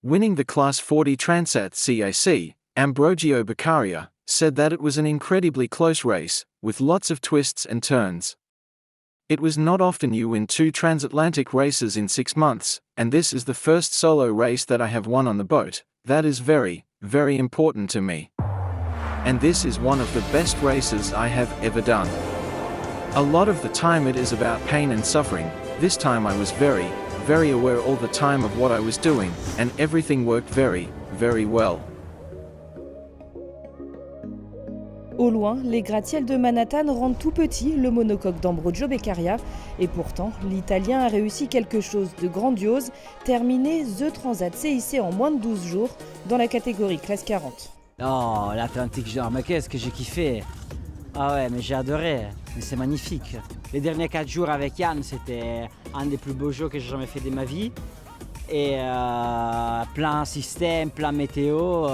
Winning the Class40 Transat CIC, Ambrogio Beccaria said that it was an incredibly close race, with lots of twists and turns. It was not often you win 2 transatlantic races in 6 months, and this is the first solo race that I have won on the boat. That is very, very important to me. And this is one of the best races I have ever done. A lot of the time it is about pain and suffering. This time I was very, very aware all the time of what I was doing, and everything worked very, very well. Au loin, les gratte-ciels de Manhattan rendent tout petit le monocoque d'Ambrogio Beccaria. Et pourtant, l'Italien a réussi quelque chose de grandiose, terminer The Transat CIC en moins de 12 jours dans la catégorie Class40. Oh, l'Atlantique, genre, mais qu'est-ce que j'ai kiffé! Ah ouais, mais j'ai adoré, mais c'est magnifique. Les derniers 4 jours avec Yann, c'était un des plus beaux jours que j'ai jamais fait de ma vie. Et plein système, plein météo.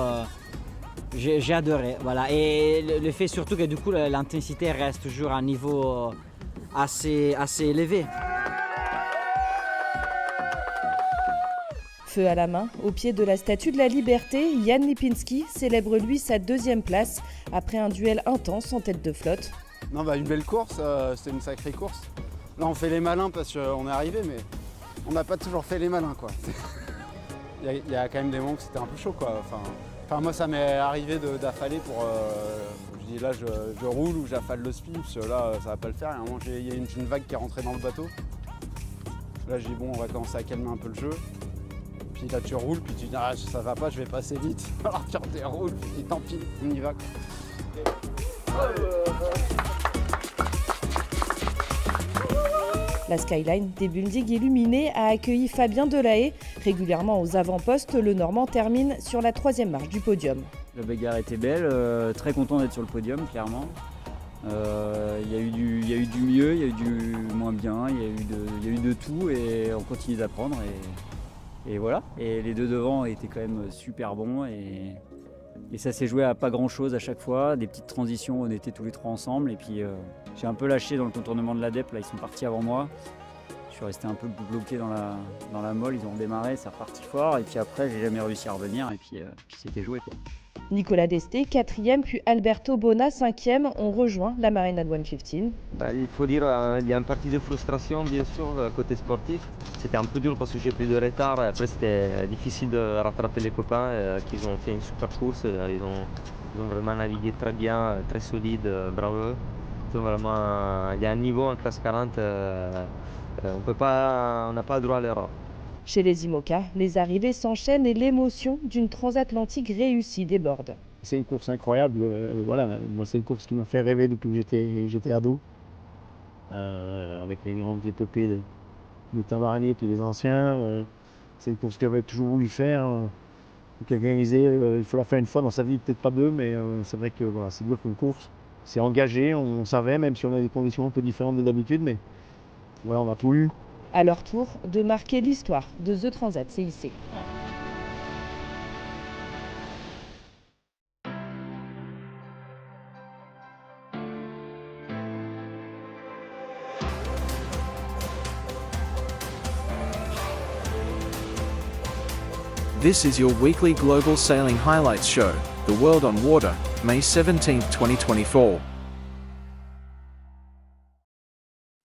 J'ai adoré, voilà. Et le fait surtout que du coup l'intensité reste toujours à un niveau assez élevé. Feu à la main, au pied de la Statue de la Liberté, Jan Lipinski célèbre lui sa 2e place après un duel intense en tête de flotte. Non, une belle course, c'était une sacrée course. Là on fait les malins parce qu'on est arrivé, mais on n'a pas toujours fait les malins quoi. Il y a quand même des moments où c'était un peu chaud quoi. Enfin, moi ça m'est arrivé d'affaler pour... je dis là je roule ou j'affale le speed, parce que là ça va pas le faire. Il y a une vague qui est rentrée dans le bateau. Là j'ai dit bon, on va commencer à calmer un peu le jeu. Puis là tu roules, puis tu dis ah ça va pas, je vais passer vite. Alors tu redéroules, puis tant pis, on y va quoi. La skyline des buildings illuminés a accueilli Fabien Delahaye. Régulièrement aux avant-postes, le Normand termine sur la 3e marche du podium. La bagarre était belle, très content d'être sur le podium, clairement. Il y a eu du mieux, il y a eu du moins bien, il y a eu de tout et on continue d'apprendre. Et voilà. Et les 2 devant étaient quand même super bons et ça s'est joué à pas grand chose à chaque fois. Des petites transitions, on était tous les 3 ensemble et puis j'ai un peu lâché dans le contournement de l'ADEP, là ils sont partis avant moi. Je suis resté un peu bloqué dans la molle, ils ont démarré, c'est reparti fort et puis après j'ai jamais réussi à revenir et puis c'était joué quoi. Nicolas Desté, 4e, puis Alberto Bona, 5e, ont rejoint la Marine at 115. Il faut dire il y a une partie de frustration bien sûr côté sportif. C'était un peu dur parce que j'ai pris de retard. Après c'était difficile de rattraper les copains qui ont fait une super course. Ils ont vraiment navigué très bien, très solide, bravo. Vraiment, il y a un niveau en classe 40, on n'a pas droit à l'erreur. Chez les IMOCA, les arrivées s'enchaînent et l'émotion d'une transatlantique réussie déborde. C'est une course incroyable, voilà. Moi c'est une course qui m'a fait rêver depuis que j'étais ado. Avec les grandes épopées de Tabarani et tous les anciens. C'est une course que j'avais toujours voulu faire. Quelqu'un disait il faut la faire une fois dans sa vie, peut-être pas 2, mais c'est vrai que voilà, c'est dur comme course. C'est engagé, on savait, même si on a des conditions un peu différentes de d'habitude, mais voilà, on a tout eu. À leur tour de marquer l'histoire de The Transat CIC. This is your weekly global sailing highlights show, The World on Water, May 17, 2024.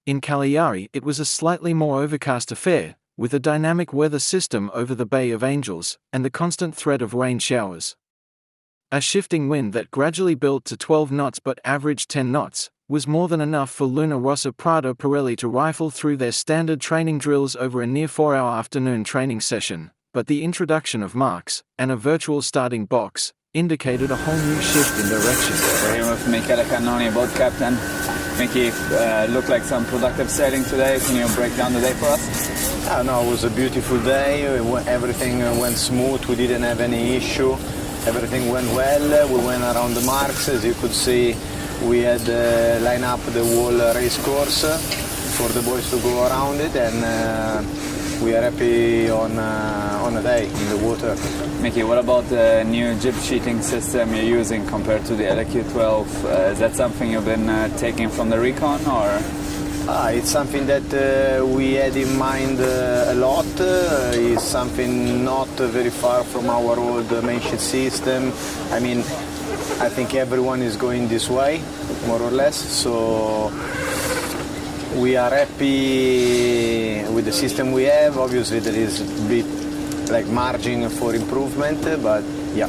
In Cagliari, it was a slightly more overcast affair, with a dynamic weather system over the Bay of Angels, and the constant threat of rain showers. A shifting wind that gradually built to 12 knots but averaged 10 knots, was more than enough for Luna Rossa Prada Pirelli to rifle through their standard training drills over a near 4-hour afternoon training session, but the introduction of marks, and a virtual starting box, indicated a whole new shift in direction. We're here with Michele Cannoni, boat captain. Mickey, looked like some productive sailing today. Can you break down the day for us? No, it was a beautiful day. Everything went smooth. We didn't have any issue. Everything went well. We went around the marks. As you could see, we had lined up the whole race course for the boys to go around it, and we are happy on a day in the water. Mickey, what about the new jib sheeting system you're using compared to the LQ12? Is that something you've been taking from the Recon, or? It's something that we had in mind a lot. It's something not very far from our old main sheet system. I mean, I think everyone is going this way, more or less. So we are happy with the system we have. Obviously, there is a bit like margin for improvement, but yeah.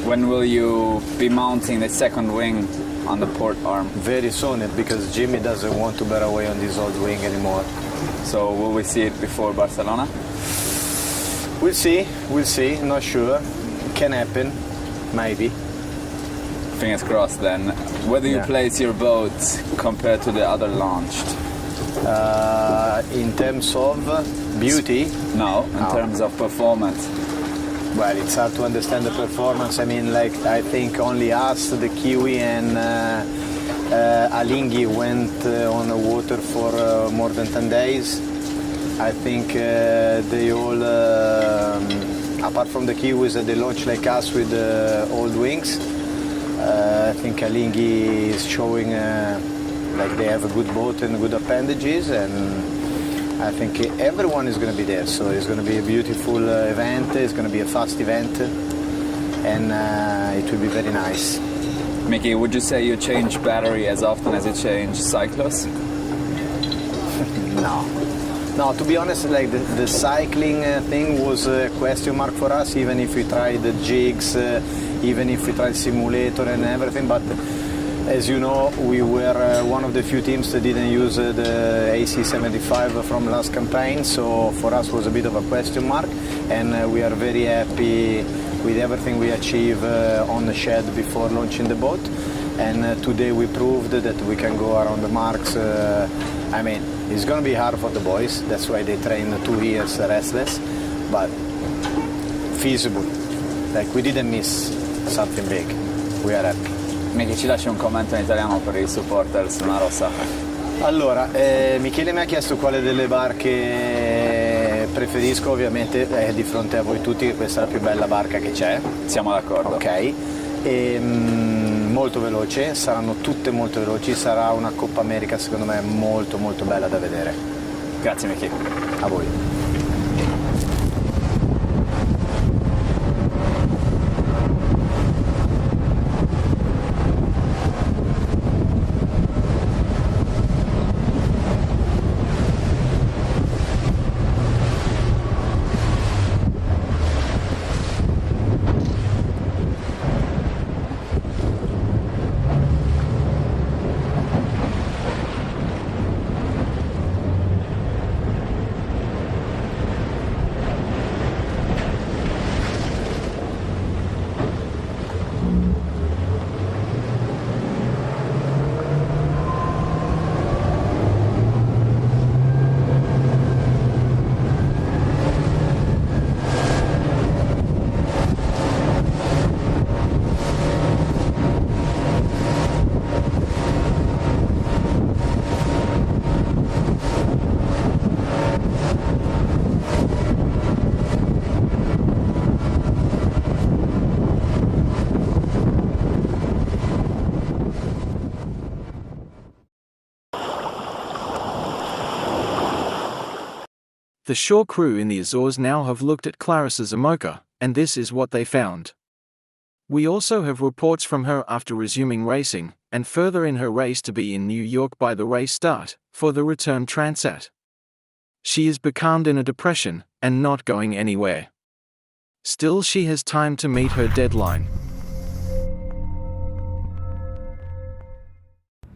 When will you be mounting the second wing on the port arm? Very soon, because Jimmy doesn't want to bear away on this old wing anymore. So will we see it before Barcelona? We'll see, not sure. Can happen, maybe. Fingers crossed then. Where do you place your boat compared to the other launched? In terms of beauty? No, in terms of performance. Well, it's hard to understand the performance. I mean, like, I think only us, the Kiwi and Alinghi went on the water for more than 10 days. I think they all, apart from the Kiwis, they launched like us with old wings. I think Alinghi is showing like they have a good boat and good appendages, and I think everyone is going to be there, so it's going to be a beautiful event, it's going to be a fast event, and it will be very nice. Mickey, would you say you change battery as often as you change cyclos? No, to be honest, like the cycling thing was a question mark for us, even if we tried the jigs, even if we tried simulator and everything, but as you know, we were one of the few teams that didn't use the AC75 from last campaign, so for us was a bit of a question mark, and we are very happy with everything we achieved on the shed before launching the boat, and today we proved that we can go around the marks. I mean, it's going to be hard for the boys, that's why they train 2 years restless, but feasible. Like, we didn't miss something big. We are happy. Michi, ci lasci un commento in italiano per i supporters Luna Rossa. Allora, Michele mi ha chiesto quale delle barche preferisco, ovviamente di fronte a voi tutti che questa è la più bella barca che c'è. Siamo d'accordo. Ok, e, molto veloce, saranno tutte molto veloci, sarà una Coppa America secondo me molto molto bella da vedere. Grazie Michi. A voi. The shore crew in the Azores now have looked at Clarisse's Amoka, and this is what they found. We also have reports from her after resuming racing, and further in her race to be in New York by the race start, for the return Transat. She is becalmed in a depression, and not going anywhere. Still, she has time to meet her deadline.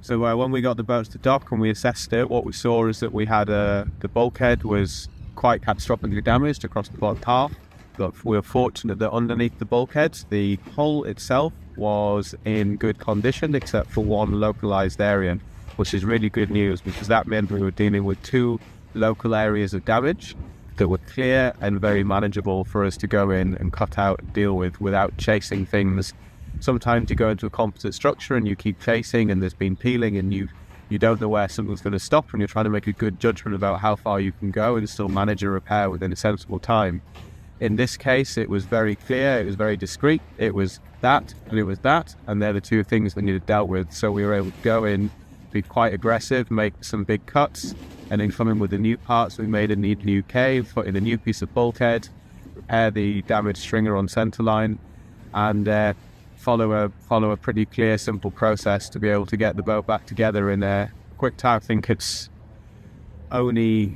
So when we got the boat to dock and we assessed it, what we saw is that we had the bulkhead was quite catastrophically damaged across the bottom half. But we were fortunate that underneath the bulkhead, the hull itself was in good condition except for one localized area, which is really good news because that meant we were dealing with 2 local areas of damage that were clear and very manageable for us to go in and cut out and deal with without chasing things. Sometimes you go into a composite structure and you keep chasing and there's been peeling and you don't know where something's going to stop, and you're trying to make a good judgment about how far you can go and still manage a repair within a sensible time. In this case, it was very clear, it was very discreet, it was that and it was that, and they're the 2 things that needed dealt with. So we were able to go in, be quite aggressive, make some big cuts, and then come in with the new parts. We made a new cave, put in a new piece of bulkhead, repair the damaged stringer on centerline, and follow a pretty clear, simple process to be able to get the boat back together in a quick time. I think it's only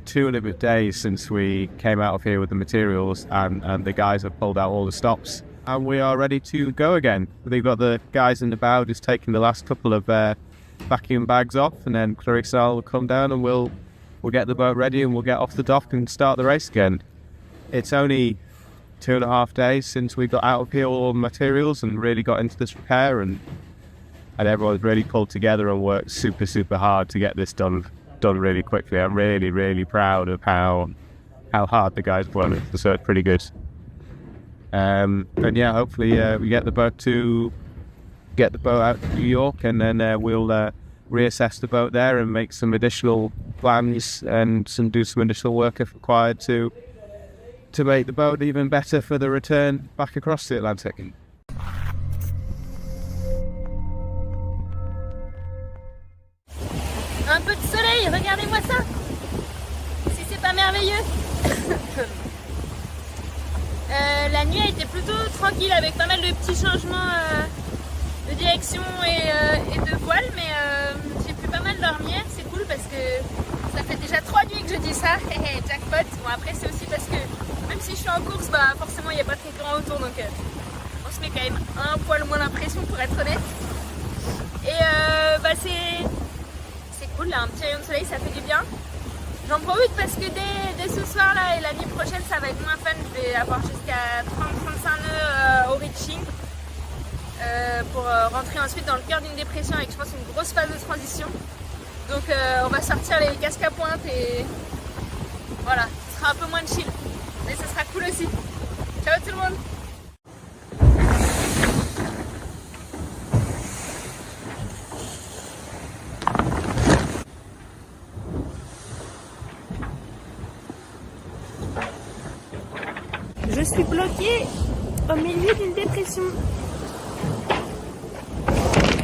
2 and a bit days since we came out of here with the materials, and the guys have pulled out all the stops, and we are ready to go again. They've got the guys in the bow just taking the last couple of vacuum bags off, and then Clarisse will come down and we'll get the boat ready and we'll get off the dock and start the race again. It's only 2.5 days since we got out of here, all the materials, and really got into this repair, and everyone's really pulled together and worked super hard to get this done really quickly. I'm really proud of how hard the guys worked, so it's pretty good. And yeah, hopefully we get the boat out to New York, and then we'll reassess the boat there and make some additional plans and do some additional work if required to make the boat even better for the return back across the Atlantic. Un peu de soleil, regardez-moi ça. Si c'est pas merveilleux. La nuit a été plutôt tranquille avec pas mal de petits changements de direction et de voile, mais j'ai pu pas mal dormir, c'est cool parce que ça fait déjà 3 nuits que je dis ça, jackpot. Bon, après c'est aussi parce que même si je suis en course, bah forcément il n'y a pas très grand autour, donc on se met quand même un poil moins l'impression, pour être honnête. Et bah c'est cool là, un petit rayon de soleil, ça fait du bien. J'en profite parce que dès ce soir là et la nuit prochaine ça va être moins fun. Je vais avoir jusqu'à 30-35 nœuds au reaching pour rentrer ensuite dans le cœur d'une dépression avec, je pense, une grosse phase de transition. Donc on va sortir les casques à pointe et voilà, ce sera un peu moins de chill, mais ce sera cool aussi. Ciao tout le monde. Je suis bloquée au milieu d'une dépression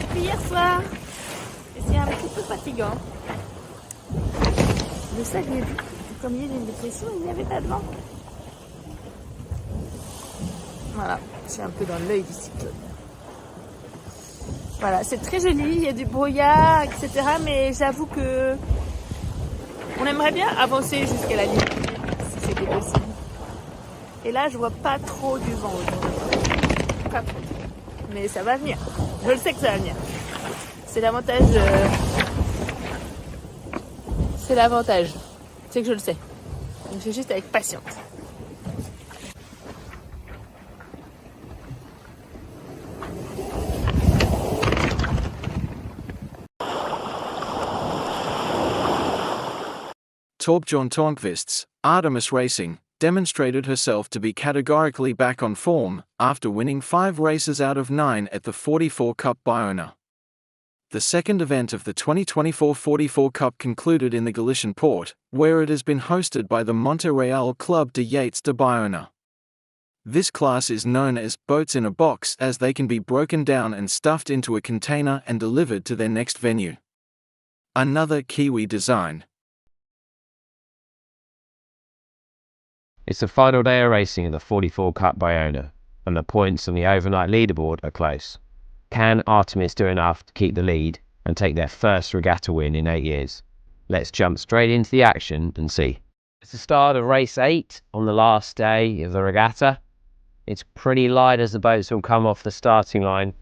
depuis hier soir et c'est un petit peu fatigant. Le sac est au milieu d'une dépression, il n'y avait pas de vent. Voilà, je suis un peu dans l'œil du cyclone. Voilà, c'est très joli, il y a du brouillard, etc. Mais j'avoue que on aimerait bien avancer jusqu'à la nuit, si c'était possible. Et là, je vois pas trop du vent aujourd'hui. Pas trop. Mais ça va venir. Je le sais que ça va venir. C'est l'avantage. C'est l'avantage. C'est que je le sais. Donc je suis juste avec patience. Torbjörn Törnqvist's Artemis Racing demonstrated herself to be categorically back on form after winning 5 races out of 9 at the 44 Cup Bayona. The second event of the 2024 44 Cup concluded in the Galician port, where it has been hosted by the Monte Real Club de Yates de Bayona. This class is known as boats in a box, as they can be broken down and stuffed into a container and delivered to their next venue. Another Kiwi design. It's the final day of racing in the 44 Cup Bayona, and the points on the overnight leaderboard are close. Can Artemis do enough to keep the lead and take their first regatta win in 8 years? Let's jump straight into the action and see. It's the start of race 8 on the last day of the regatta. It's pretty light as the boats will come off the starting line.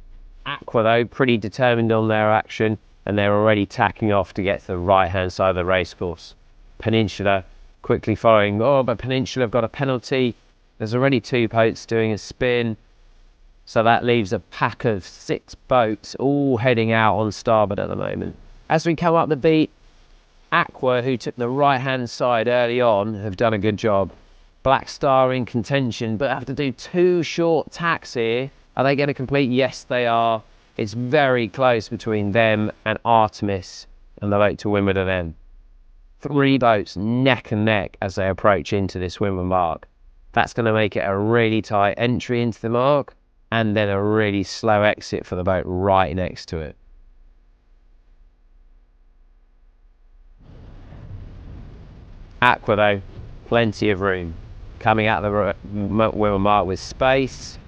Aqua, though, pretty determined on their action, and they're already tacking off to get to the right-hand side of the racecourse. Peninsula quickly following. Oh, but Peninsula have got a penalty. There's already 2 boats doing a spin. So that leaves a pack of 6 boats all heading out on starboard at the moment. As we come up the beat, Aqua, who took the right-hand side early on, have done a good job. Black Star in contention, but have to do 2 short tacks here. Are they going to complete? Yes, they are. It's very close between them and Artemis and the boat to Wimbledon end. 3 boats neck and neck as they approach into this Wimbledon mark. That's going to make it a really tight entry into the mark, and then a really slow exit for the boat right next to it. Aqua though, plenty of room. Coming out the wheel mark with space,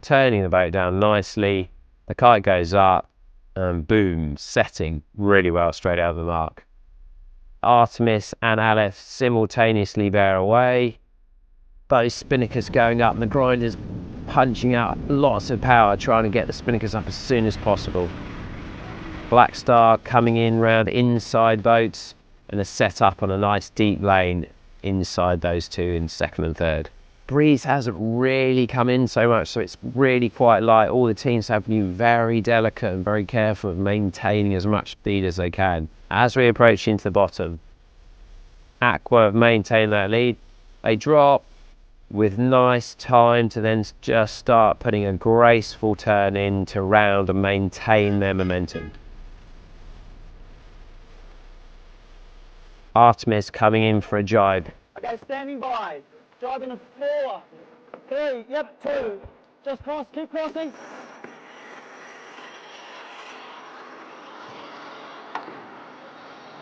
turning the boat down nicely, the kite goes up, and boom, setting really well straight out of the mark. Artemis and Aleph simultaneously bear away, both spinnakers going up and the grinders punching out lots of power, trying to get the spinnakers up as soon as possible. Black Star coming in round inside boats and a set up on a nice deep lane inside those two in second and third. Breeze hasn't really come in so much, so it's really quite light. All the teams have been very delicate and very careful of maintaining as much speed as they can. As we approach into the bottom, Aqua have maintained that lead. They drop with nice time to then just start putting a graceful turn in to round and maintain their momentum. Artemis coming in for a jibe. Okay, standing by. Jibing a 4, 3, yep, 2. Just cross, keep crossing.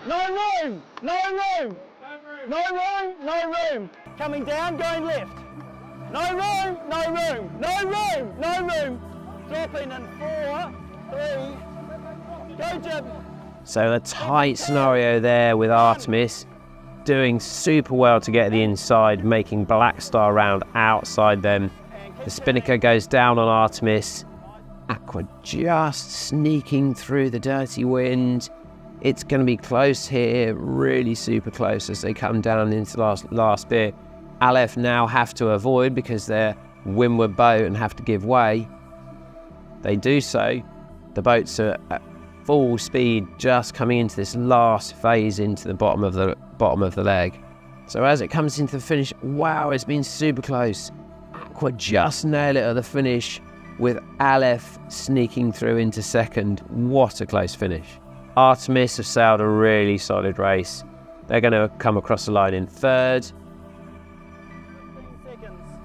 No room, no room, no room, no room. Coming down, going left. No room, no room, no room, no room. Dropping in 4, 3, go jib. So a tight scenario there with Artemis doing super well to get the inside, making Black Star round outside them. The spinnaker goes down on Artemis. Aqua just sneaking through the dirty wind. It's going to be close here, really super close as they come down into the last bit. Aleph now have to avoid because they're windward boat and have to give way. They do so. The boats are at full speed, just coming into this last phase into the bottom of the leg. So as it comes into the finish, wow, it's been super close. Aqua just nail it at the finish with Aleph sneaking through into second. What a close finish. Artemis have sailed a really solid race. They're going to come across the line in third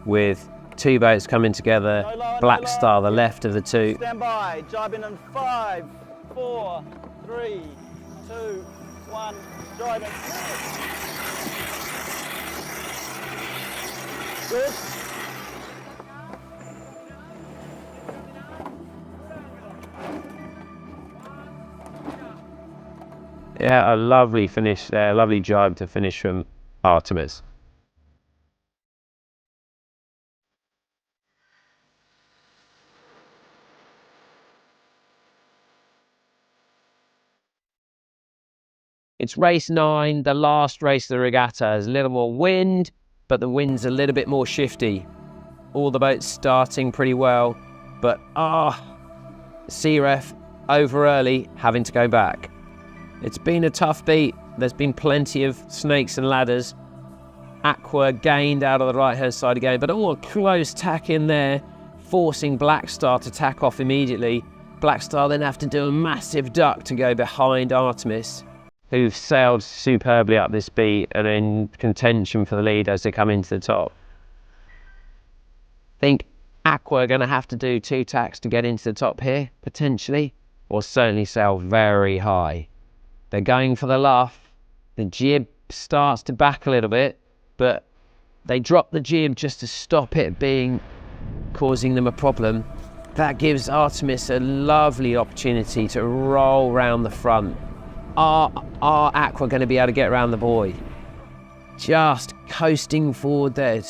with two boats coming together. Black Star, the left of the two. Stand by, jibing in 5, 4, 3, 2, 1, jibing. Good. Yeah, a lovely finish there, lovely jibe to finish from Artemis. It's race 9, the last race of the regatta. There's a little more wind, but the wind's a little bit more shifty. All the boats starting pretty well, but C-Ref over early, having to go back. It's been a tough beat. There's been plenty of snakes and ladders. Aqua gained out of the right-hand side again, but a close tack in there, forcing Black Star to tack off immediately. Black Star then have to do a massive duck to go behind Artemis, who've sailed superbly up this beat and in contention for the lead as they come into the top. I think Aqua are going to have to do 2 tacks to get into the top here, potentially, or certainly sail very high. They're going for the luff. The jib starts to back a little bit, but they drop the jib just to stop it causing them a problem. That gives Artemis a lovely opportunity to roll round the front. Are Aqua going to be able to get around the buoy? Just coasting forward there,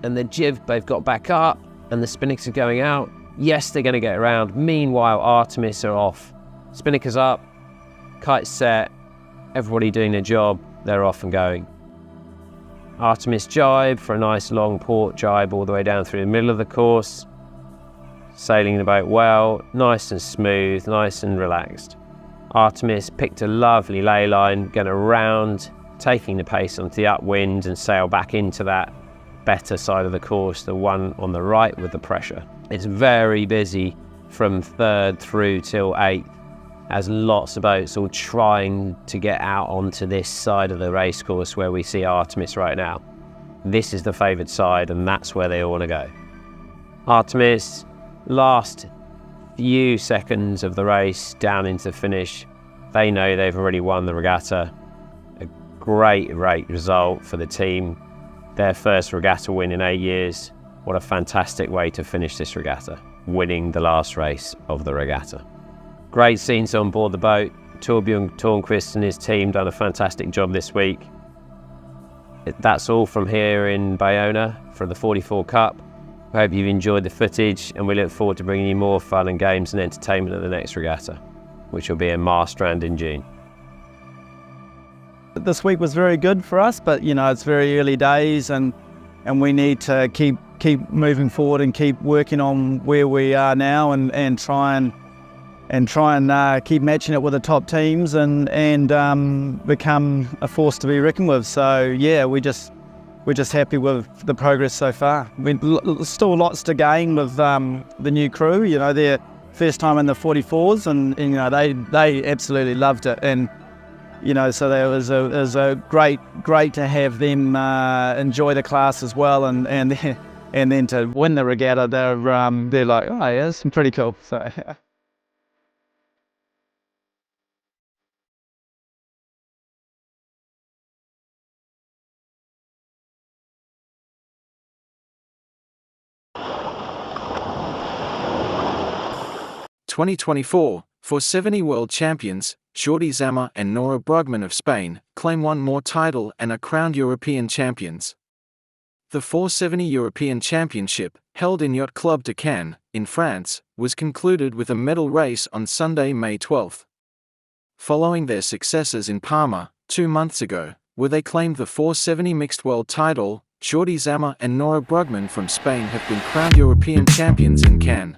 and the jib, they've got back up, and the spinnakers are going out. Yes, they're going to get around. Meanwhile, Artemis are off. Spinnakers up, kite set, everybody doing their job, they're off and going. Artemis jibe for a nice long port jibe all the way down through the middle of the course. Sailing the boat well, nice and smooth, nice and relaxed. Artemis picked a lovely ley line, going around, taking the pace onto the upwind and sail back into that better side of the course, the one on the right with the pressure. It's very busy from 3rd through till 8th, as lots of boats all trying to get out onto this side of the race course where we see Artemis right now. This is the favoured side and that's where they all want to go. Artemis, last few seconds of the race down into the finish. They know they've already won the regatta. A great result for the team. Their first regatta win in 8 years. What a fantastic way to finish this regatta, winning the last race of the regatta. Great scenes on board the boat. Torbjörn Tornqvist and his team done a fantastic job this week. That's all from here in Bayona for the 44 Cup. I hope you've enjoyed the footage, and we look forward to bringing you more fun and games and entertainment at the next regatta, which will be in Marstrand in June. This week was very good for us, but you know, it's very early days, and we need to keep moving forward and keep working on where we are now, and try and keep matching it with the top teams and become a force to be reckoned with. So yeah, we're just happy with the progress so far. Still lots to gain with the new crew. You know, their first time in the 44s, and you know, they absolutely loved it, and you know, so it was a great to have them enjoy the class as well, and then to win the regatta, they're like, oh yeah, it's pretty cool. So. 2024, 470 world champions, Jordi Zama and Nora Brugman of Spain, claim one more title and are crowned European champions. The 470 European Championship, held in Yacht Club de Cannes, in France, was concluded with a medal race on Sunday, May 12. Following their successes in Parma, 2 months ago, where they claimed the 470 mixed world title, Jordi Zama and Nora Brugman from Spain have been crowned European champions in Cannes.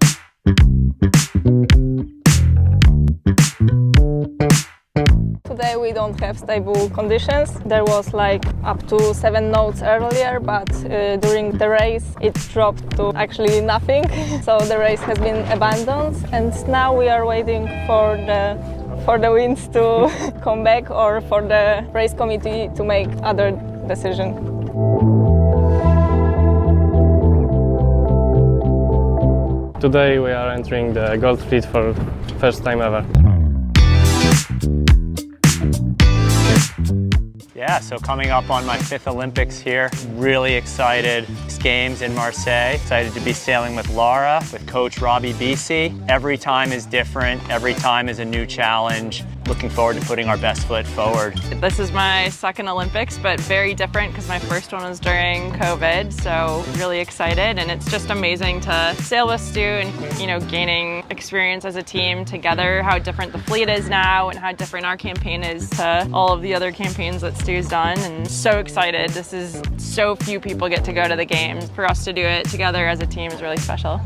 Today we don't have stable conditions. There was like up to 7 knots earlier, but during the race it dropped to actually nothing. So the race has been abandoned, and now we are waiting for the winds to come back, or for the race committee to make other decision. Today we are entering the Gold Fleet for the first time ever. Yeah, so coming up on my 5th Olympics here, really excited. Games in Marseille. Excited to be sailing with Laura, with Coach Robbie Bisi. Every time is different, every time is a new challenge. Looking forward to putting our best foot forward. This is my 2nd Olympics, but very different because my first one was during COVID, so really excited, and it's just amazing to sail with Stu and, you know, gaining experience as a team together, how different the fleet is now and how different our campaign is to all of the other campaigns that Stu's done, and so excited. This is so few people get to go to the games. For us to do it together as a team is really special.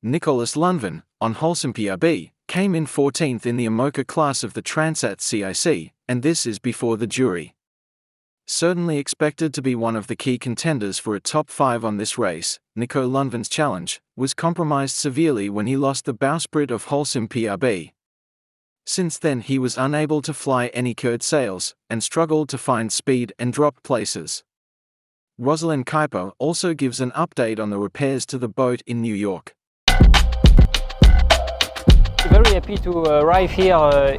Nicholas Lundven, on Holcim PRB, came in 14th in the Amoka class of the Transat CIC, and this is before the jury. Certainly expected to be one of the key contenders for a top 5 on this race, Nico Lundven's challenge was compromised severely when he lost the bowsprit of Holcim PRB. Since then he was unable to fly any curd sails, and struggled to find speed and dropped places. Rosalind Kuiper also gives an update on the repairs to the boat in New York. Very happy to arrive here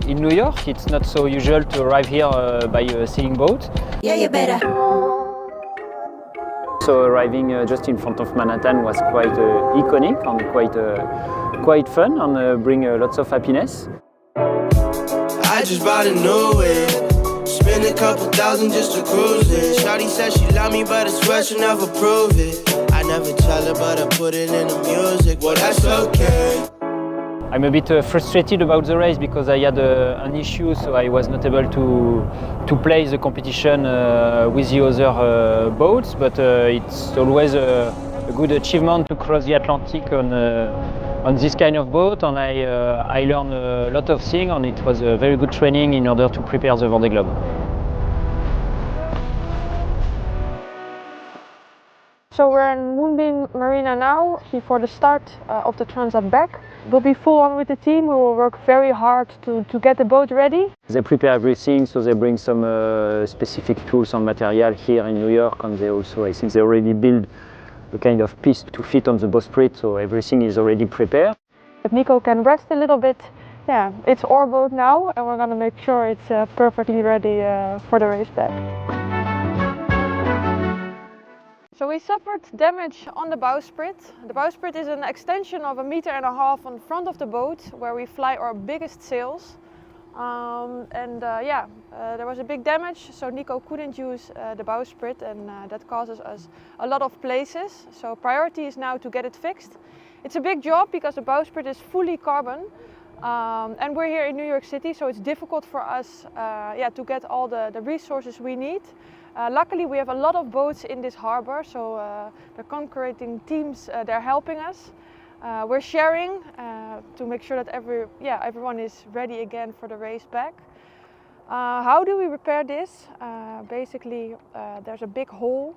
in New York. It's not so usual to arrive here by a sailing boat. Yeah, you better. So arriving just in front of Manhattan was quite iconic and quite fun, and bring lots of happiness. I just bought a new whip. Spend a couple thousand just to cruise it. Shawty said she love me, but I swear she'll never prove it. I never tell her, but I put it in the music. Well, that's okay. I'm a bit frustrated about the race because I had an issue, so I was not able to play the competition with the other boats. But it's always a good achievement to cross the Atlantic on this kind of boat, and I learned a lot of things, and it was a very good training in order to prepare the Vendée Globe. So we're in Moonbeam Marina now, before the start of the Transat back. We'll be full on with the team. We will work very hard to get the boat ready. They prepare everything, so they bring some specific tools and material here in New York, and they also, I think they already build a kind of piece to fit on the bowsprit, so everything is already prepared. that Nico can rest a little bit. Yeah, it's our boat now and we're gonna make sure it's perfectly ready for the race back. So we suffered damage on the bowsprit. The bowsprit is an extension of 1.5 meters on front of the boat where we fly our biggest sails. There was a big damage, so Nico couldn't use the bowsprit, and that causes us a lot of places. So priority is now to get it fixed. It's a big job because the bowsprit is fully carbon, and we're here in New York City, so it's difficult for us to get all the resources we need. Luckily we have a lot of boats in this harbor, so the concurating teams, they're helping us. We're sharing to make sure that everyone is ready again for the race back. How do we repair this? Basically, there's a big hole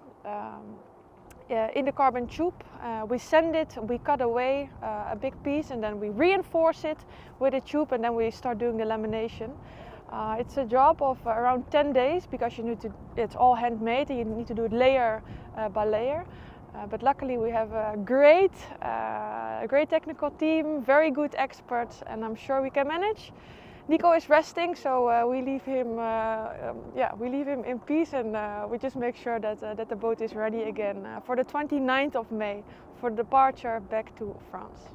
in the carbon tube. We sand it, we cut away a big piece, and then we reinforce it with a tube, and then we start doing the lamination. It's a job of around 10 days because it's all handmade and you need to do it layer by layer. But luckily we have a great technical team, very good experts, and I'm sure we can manage. Nico is resting, so we leave him in peace, and we just make sure that the boat is ready again for the 29th of May for departure back to France.